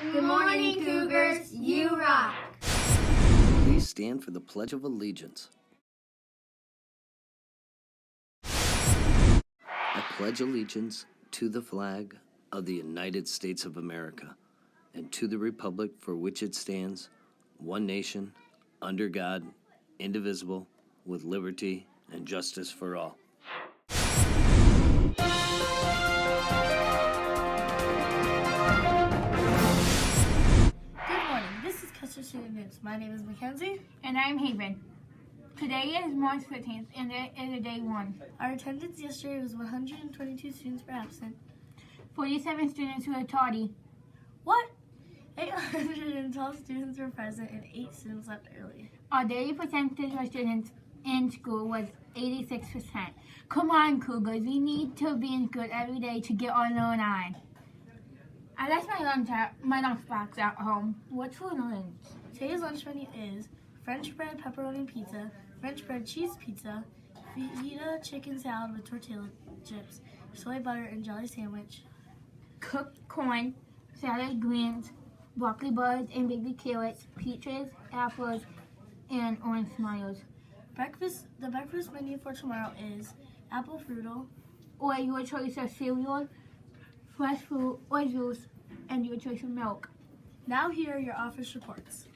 Good morning, Cougars. You rock. Please stand for the Pledge of Allegiance. I pledge allegiance to the flag of the United States of America and to the republic for which it stands, one nation, under God, indivisible, with liberty and justice for all. Good morning. This is Custer Student News. My name is Mackenzie. And I'm Haven. Today is March 15th, and it is a day one. Our attendance yesterday was 122 students were absent. 47 students were tardy. What? 812 students were present and 8 students left early. Our daily percentage of students in school was 86%. Come on, Cougars. We need to be in school every day to get on our line. I left my lunch box at home. What's for lunch? Today's lunch menu is French bread pepperoni pizza, French bread cheese pizza, feta chicken salad with tortilla chips, soy butter and jelly sandwich, Cooked corn, salad greens, broccoli buds and baby carrots, peaches, apples, and orange tomatoes. The breakfast menu for tomorrow is apple strudel, Or your choice of cereal, fresh fruit, or juice, and your choice of milk. Now here are your office reports.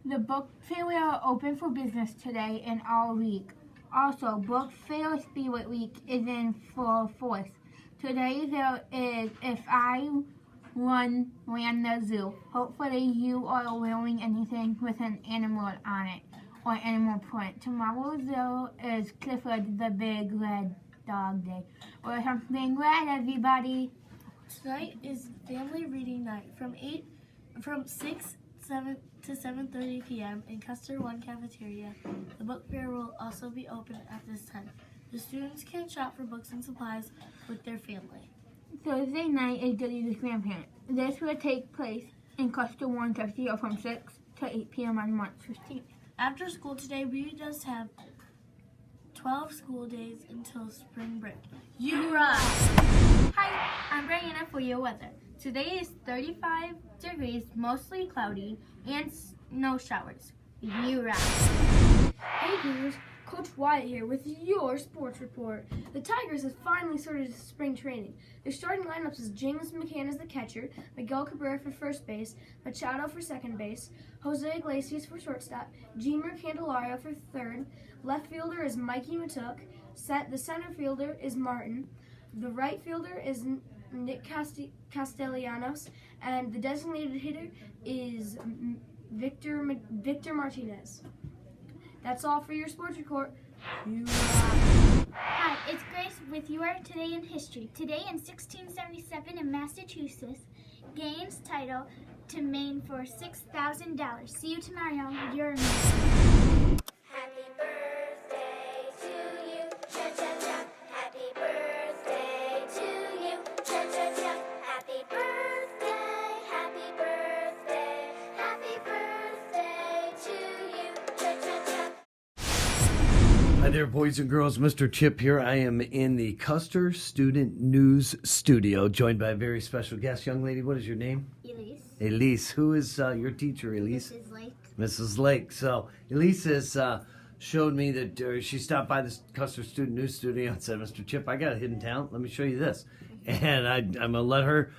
The book fair will open for business today and all week. Also, Book Fair Spirit Week is in full force. Today there is If I Ran the Zoo. Hopefully you are wearing anything with an animal on it or animal print. Tomorrow there is Clifford the Big Red Dog Day. Or something red, everybody. Tonight is family reading night from 6 to 7:30 p.m. in Custer One cafeteria. The book fair will also be open at this time. The students can shop for books and supplies with their family. Thursday night is Delete's grandparent. This will take place in Custer One cafeteria from 6 to 8 p.m. on March 15th. After school today, we just have 12 school days until spring break. You rock! Hi, I'm Brianna for your weather. Today is 35 degrees, mostly cloudy, and no showers. You rock! Hey Cougars, Coach Wyatt here with your sports report. The Tigers have finally started spring training. Their starting lineups is James McCann as the catcher, Miguel Cabrera for first base, Machado for second base, Jose Iglesias for shortstop, Jemer Candelario for third, left fielder is Mikey Matuk, the center fielder is Martin, the right fielder is Nick Castellanos, and the designated hitter is Victor Martinez. That's all for your sports report. You rock. Hi, it's Grace with your Today in History. Today in 1677 in Massachusetts, Gaines title to Maine for $6,000. See you tomorrow. You're amazing. Happy birthday to you, cha-cha-cha. Happy birthday to you, cha-cha-cha. Happy birthday, happy birthday, happy birthday to you, cha-cha-cha. Hi there, boys and girls. Mr. Chip here. I am in the Custer Student News Studio, joined by a very special guest. Young lady, what is your name? Elise. Elise. Who is your teacher, Elise? Mrs. Lake. Mrs. Lake. So Elise has showed me that she stopped by the Custer Student News Studio and said, "Mr. Chip, I got a hidden talent. Let me show you this." And I'm gonna let her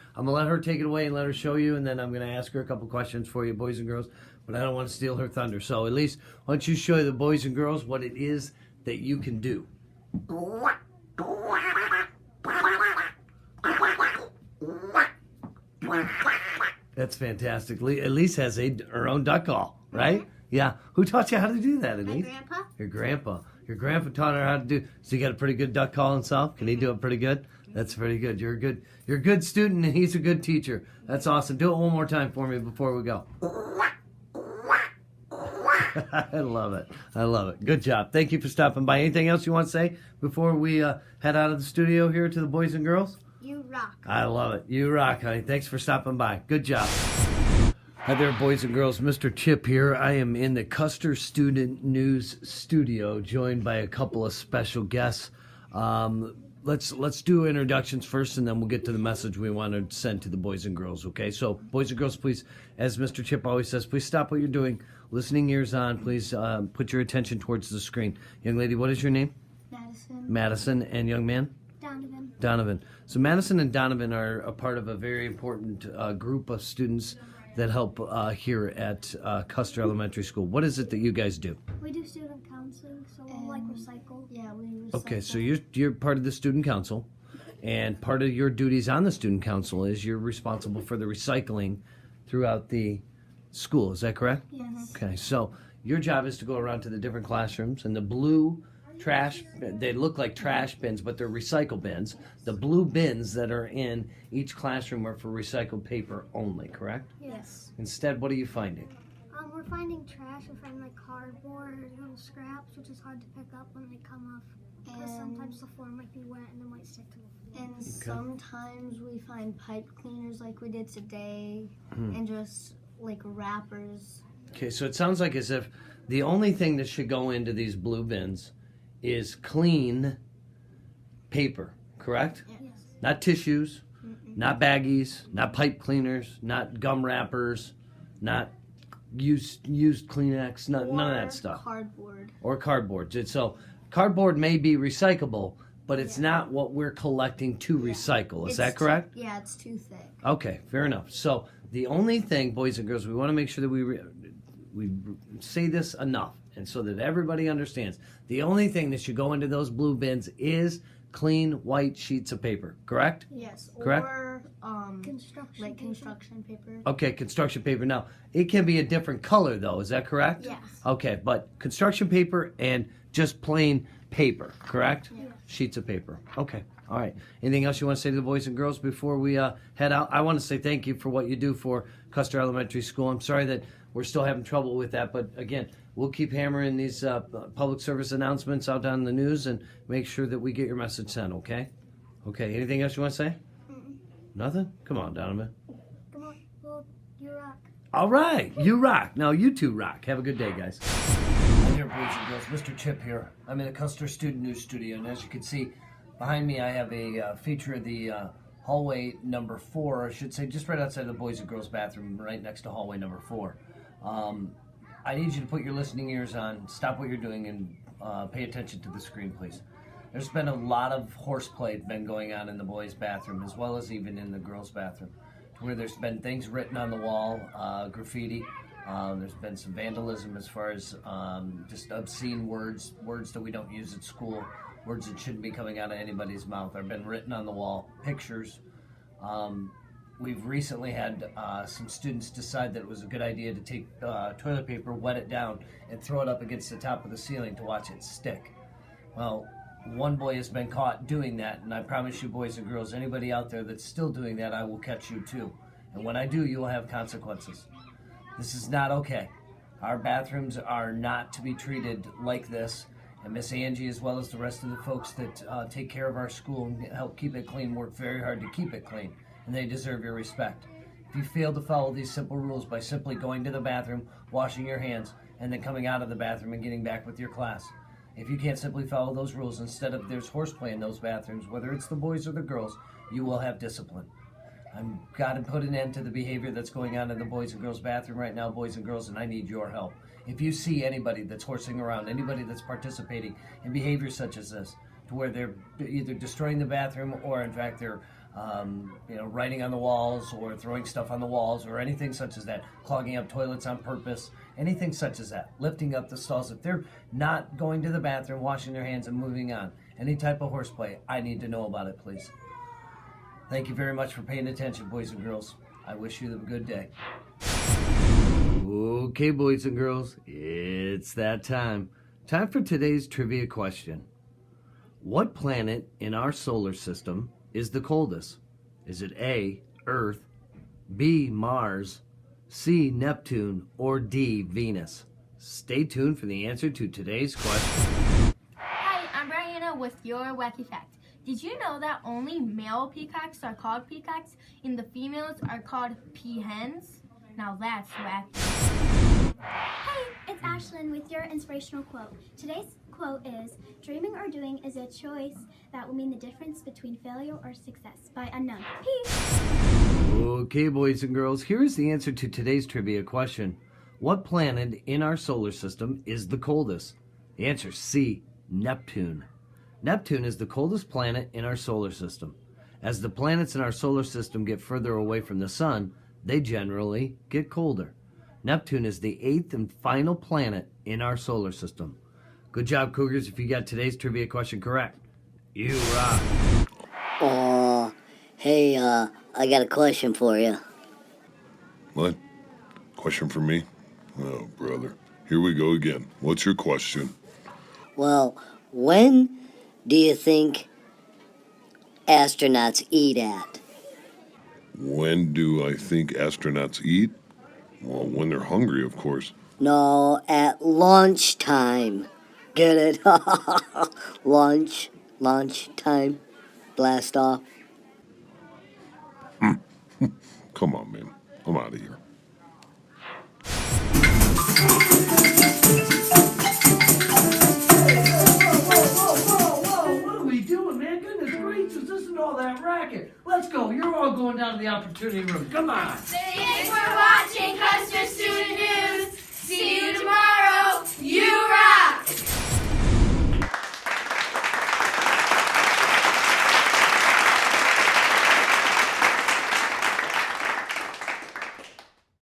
take it away and let her show you, and then I'm gonna ask her a couple questions for you, boys and girls. But I don't want to steal her thunder. So Elise, why don't you show the boys and girls what it is that you can do? That's fantastic. Elise has her own duck call, right? Yeah. Who taught you how to do that, Elise? My grandpa. Your grandpa. Your grandpa taught her how to do. So you got a pretty good duck call himself. Can he do it pretty good? That's pretty good. You're a good student, and he's a good teacher. That's awesome. Do it one more time for me before we go. I love it. I love it. Good job. Thank you for stopping by. Anything else you want to say before we head out of the studio here to the boys and girls? You rock. I love it. You rock, honey. Thanks for stopping by. Good job. Hi there, boys and girls. Mr. Chip here. I am in the Custer Student News Studio, joined by a couple of special guests. let's do introductions first, and then we'll get to the message we want to send to the boys and girls. Okay, so boys and girls, please, as Mr. Chip always says, please stop what you're doing. Listening ears on. Please put your attention towards the screen. Young lady, what is your name? Madison. And young man? Donovan. So Madison and Donovan are a part of a very important group of students that help here at Custer Elementary School. What is it that you guys do? We do student counseling, so we'll like recycle. Yeah, we recycle. Okay, so you're part of the student council, and part of your duties on the student council is you're responsible for the recycling throughout the school. Is that correct? Yes. Okay, so your job is to go around to the different classrooms, and the blue trash, they look like trash bins, but they're recycle bins. The blue bins that are in each classroom are for recycled paper only, correct? Yes. Instead, what are you finding? We're finding trash. We're finding like cardboard, little scraps, which is hard to pick up when they come off. Because sometimes the floor might be wet and it might stick to the floor. And sometimes we find pipe cleaners like we did today, and just like wrappers. Okay, so it sounds like as if the only thing that should go into these blue bins is clean paper, correct? Yes. Not tissues, not baggies, not pipe cleaners, not gum wrappers, not used Kleenex, none of that stuff. Cardboard. Or cardboard. So cardboard may be recyclable, but it's not what we're collecting to recycle. Is that correct? Yeah, it's too thick. Okay, fair enough. So the only thing, boys and girls, we want to make sure that we say this enough, and so that everybody understands. The only thing that should go into those blue bins is clean white sheets of paper. Correct? Yes. Correct? Or Construction paper. construction paper. Okay, construction paper. Now it can be a different color, though. Is that correct? Yes. Okay, but construction paper and just plain paper. Correct? Yes. Sheets of paper. Okay. All right. Anything else you want to say to the boys and girls before we head out? I want to say thank you for what you do for Custer Elementary School. I'm sorry that we're still having trouble with that, but again, we'll keep hammering these public service announcements out on the news and make sure that we get your message sent, okay? Okay. Anything else you want to say? Nothing? Come on, Donovan. Come on. Well, you rock. All right. You rock. Now, you two rock. Have a good day, guys. Hi there, boys and girls. Mr. Chip here. I'm in the Custer Student News Studio, and as you can see, behind me I have a feature of the hallway number 4, I should say, just right outside of the boys and girls bathroom, right next to hallway number 4. I need you to put your listening ears on, stop what you're doing, and pay attention to the screen, please. There's been a lot of horseplay been going on in the boys' bathroom, as well as even in the girls' bathroom, where there's been things written on the wall, graffiti. There's been some vandalism as far as just obscene words that we don't use at school, words that shouldn't be coming out of anybody's mouth have been written on the wall, pictures. We've recently had some students decide that it was a good idea to take toilet paper, wet it down, and throw it up against the top of the ceiling to watch it stick. Well, one boy has been caught doing that, and I promise you, boys and girls, anybody out there that's still doing that, I will catch you too. And when I do, you will have consequences. This is not okay. Our bathrooms are not to be treated like this, and Miss Angie, as well as the rest of the folks that take care of our school and help keep it clean, work very hard to keep it clean, and they deserve your respect. If you fail to follow these simple rules by simply going to the bathroom, washing your hands, and then coming out of the bathroom and getting back with your class, if you can't simply follow those rules, instead of there's horseplay in those bathrooms, whether it's the boys or the girls, you will have discipline. I've got to put an end to the behavior that's going on in the boys and girls bathroom right now, boys and girls, and I need your help. If you see anybody that's horsing around, anybody that's participating in behavior such as this, to where they're either destroying the bathroom or in fact they're writing on the walls or throwing stuff on the walls or anything such as that, clogging up toilets on purpose, anything such as that, lifting up the stalls, if they're not going to the bathroom, washing their hands and moving on, any type of horseplay, I need to know about it, please. Thank you very much for paying attention, boys and girls. I wish you a good day. Okay, boys and girls, it's that time. Time for today's trivia question. What planet in our solar system is the coldest? Is it A, Earth, B, Mars, C, Neptune, or D, Venus? Stay tuned for the answer to today's question. Hi, I'm Brianna with your wacky fact. Did you know that only male peacocks are called peacocks and the females are called peahens? Now that's wacky. Hey, it's Ashlyn with your inspirational quote. Today's quote is, "Dreaming or doing is a choice that will mean the difference between failure or success," by Unknown. Peace! Okay, boys and girls, here's the answer to today's trivia question. What planet in our solar system is the coldest? The answer is C, Neptune. Neptune is the coldest planet in our solar system. As the planets in our solar system get further away from the sun, they generally get colder. Neptune is the 8th and final planet in our solar system. Good job, Cougars, if you got today's trivia question correct. You rock. Hey, I got a question for you. What? Question for me? Oh, brother. Here we go again. What's your question? Well, when do you think astronauts eat at? When do I think astronauts eat? Well, when they're hungry, of course. No, at lunchtime. Get it? Lunchtime. Blast off. Come on, man. I'm out of here. What are we doing, man? Goodness gracious, listen to all that racket. Let's go. You're all going down to the opportunity room. Come on. Thanks for watching, Custer Student.